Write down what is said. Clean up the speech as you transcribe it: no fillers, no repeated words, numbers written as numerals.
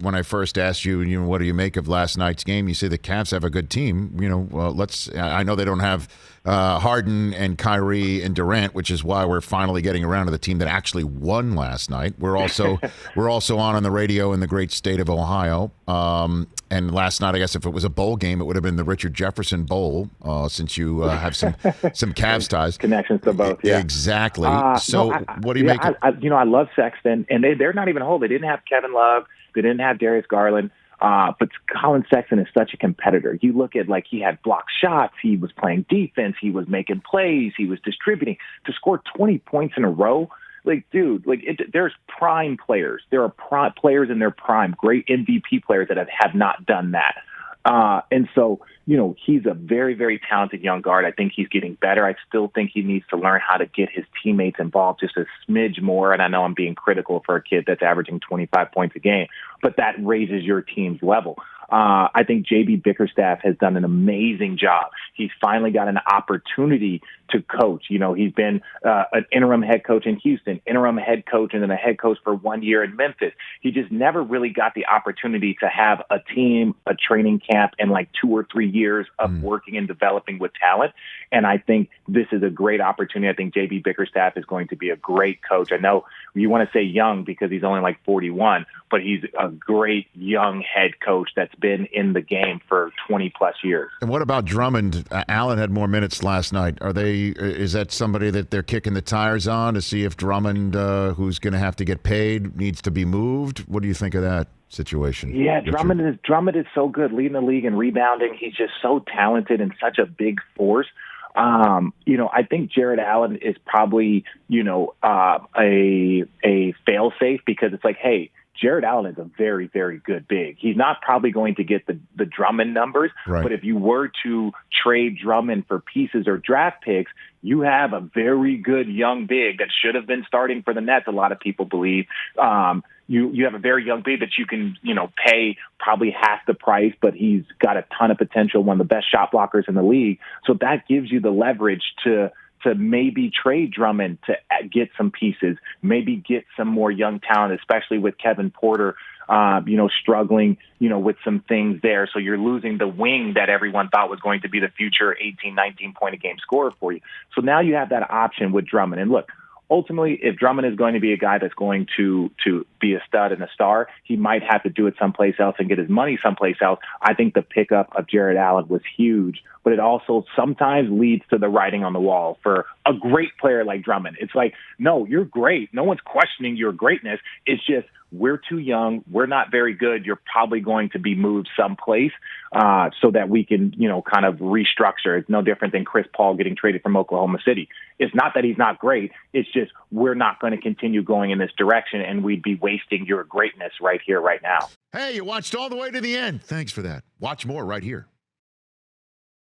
when I first asked you, what do you make of last night's game? You say the Cavs have a good team. I know they don't have Harden and Kyrie and Durant, which is why we're finally getting around to the team that actually won last night. We're also on the radio in the great state of Ohio. And last night, I guess if it was a bowl game, it would have been the Richard Jefferson Bowl, since you have some Cavs ties. Connections to both, yeah. Exactly. What do you make? I love Sexton, and they're not even whole. They didn't have Kevin Love. They didn't have Darius Garland. But Colin Sexton is such a competitor. You look at, he had blocked shots. He was playing defense. He was making plays. He was distributing. To score 20 points in a row, there's prime players. There are players in their prime, great MVP players that have not done that. And so, he's a very, very talented young guard. I think he's getting better. I still think he needs to learn how to get his teammates involved just a smidge more. And I know I'm being critical for a kid that's averaging 25 points a game, but that raises your team's level. I think J.B. Bickerstaff has done an amazing job. He's finally got an opportunity to coach. He's been an interim head coach in Houston, interim head coach, and then a head coach for 1 year in Memphis. He just never really got the opportunity to have a team, a training camp, and 2 or 3 years of working and developing with talent. And I think this is a great opportunity. I think J.B. Bickerstaff is going to be a great coach. I know you want to say young because he's only 41, but he's a great young head coach that's been in the game for 20 plus years. And what about Drummond? Allen had more minutes last night. Is that somebody that they're kicking the tires on to see if Drummond, who's going to have to get paid, needs to be moved? What do you think of that situation? Yeah, Drummond is so good, leading the league in rebounding. He's just so talented and such a big force. I think Jared Allen is probably, a fail-safe because it's hey, Jared Allen is a very, very good big. He's not probably going to get the Drummond numbers, right. But if you were to trade Drummond for pieces or draft picks, you have a very good young big that should have been starting for the Nets, a lot of people believe. You have a very young big that you can, pay probably half the price, but he's got a ton of potential, one of the best shot blockers in the league. So that gives you the leverage to maybe trade Drummond to get some pieces, maybe get some more young talent, especially with Kevin Porter, struggling, with some things there. So you're losing the wing that everyone thought was going to be the future 18, 19 point a game scorer for you. So now you have that option with Drummond. And look, ultimately, if Drummond is going to be a guy that's going to be a stud and a star, he might have to do it someplace else and get his money someplace else. I think the pickup of Jared Allen was huge, but it also sometimes leads to the writing on the wall for a great player like Drummond. It's no, you're great. No one's questioning your greatness. It's just we're too young. We're not very good. You're probably going to be moved someplace so that we can, kind of restructure. It's no different than Chris Paul getting traded from Oklahoma City. It's not that he's not great. It's just we're not going to continue going in this direction, and we'd be wasting your greatness right here, right now. Hey, you watched all the way to the end. Thanks for that. Watch more right here.